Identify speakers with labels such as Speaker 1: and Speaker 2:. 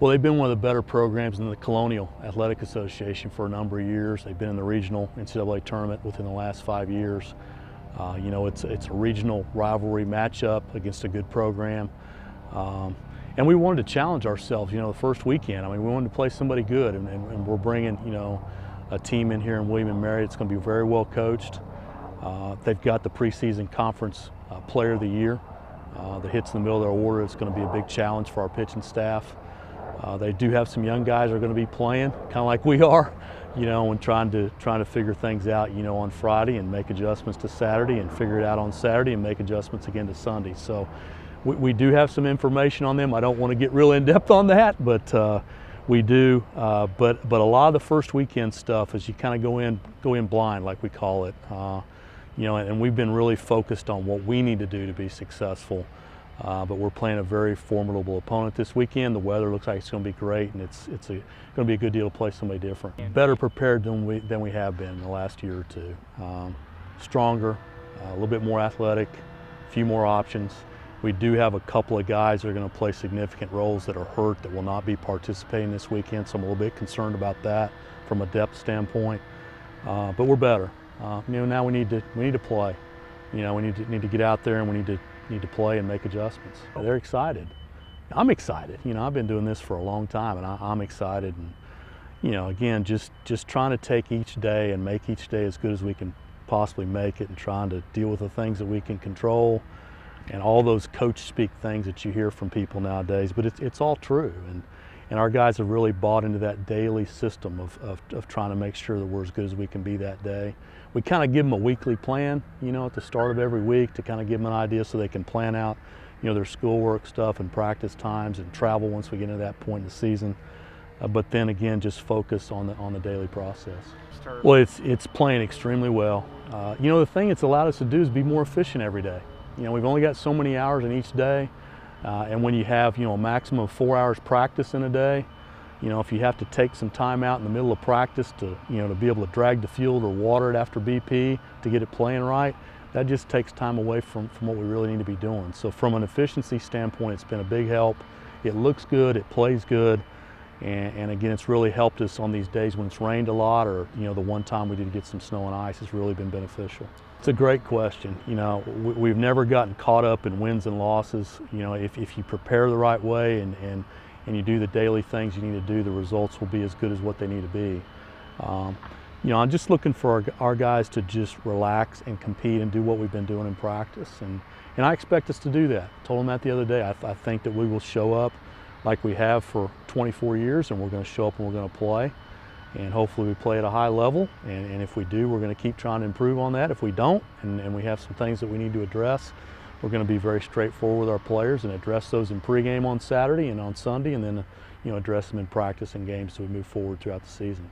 Speaker 1: Well, they've been one of the better programs in the Colonial Athletic Association for a number of years. They've been in the regional NCAA tournament within the last 5 years. You know, it's a regional rivalry matchup against a good program. And we wanted to challenge ourselves, you know, the first weekend. I mean, we wanted to play somebody good, and we're bringing, you know, a team in here in William & Mary. It's going to be very well coached. They've got the preseason conference player of the year that hits in the middle of their order. It's going to be a big challenge for our pitching staff. They do have some young guys that are going to be playing, kind of like we are, you know, and trying to figure things out, you know, on Friday and make adjustments to Saturday, and figure it out on Saturday and make adjustments again to Sunday. So we do have some information on them. I don't want to get real in depth on that, but we do. But a lot of the first weekend stuff is you kind of go in blind, like we call it. You know, and we've been really focused on what we need to do to be successful. But we're playing a very formidable opponent this weekend. The weather looks like it's going to be great, and it's going to be a good deal to play somebody different. Better prepared than we have been in the last year or two. Stronger, a little bit more athletic, a few more options. We do have a couple of guys that are going to play significant roles that are hurt, that will not be participating this weekend, so I'm a little bit concerned about that from a depth standpoint. But we're better. You know, now we need to play. You know, we need to get out there, and we need to play and make adjustments. They're excited. I'm excited. You know, I've been doing this for a long time, and I'm excited. And you know, again, just trying to take each day and make each day as good as we can possibly make it, and trying to deal with the things that we can control, and all those coach speak things that you hear from people nowadays. But it's all true, and our guys have really bought into that daily system of trying to make sure that we're as good as we can be that day. We kind of give them a weekly plan, you know, at the start of every week, to kind of give them an idea so they can plan out, you know, their schoolwork stuff and practice times and travel once we get into that point in the season. But then again, just focus on the daily process. Well, it's playing extremely well. You know, the thing it's allowed us to do is be more efficient every day. You know, we've only got so many hours in each day, and when you have, you know, a maximum of 4 hours practice in a day, you know, if you have to take some time out in the middle of practice to, you know, to be able to drag the field or water it after BP to get it playing right, that just takes time away from what we really need to be doing. So from an efficiency standpoint, it's been a big help. It looks good, it plays good, and again, it's really helped us on these days when it's rained a lot, or, you know, the one time we did get some snow and ice has really been beneficial. It's a great question. You know, we've never gotten caught up in wins and losses. You know, if you prepare the right way and you do the daily things you need to do, the results will be as good as what they need to be. You know, I'm just looking for our guys to just relax and compete and do what we've been doing in practice, and I expect us to do that. I told them that the other day. I think that we will show up like we have for 24 years, and we're going to show up and we're going to play, and hopefully we play at a high level, and if we do, we're going to keep trying to improve on that. If we don't, and we have some things that we need to address, we're going to be very straightforward with our players and address those in pregame on Saturday and on Sunday, and then, you know, address them in practice and games so we move forward throughout the season.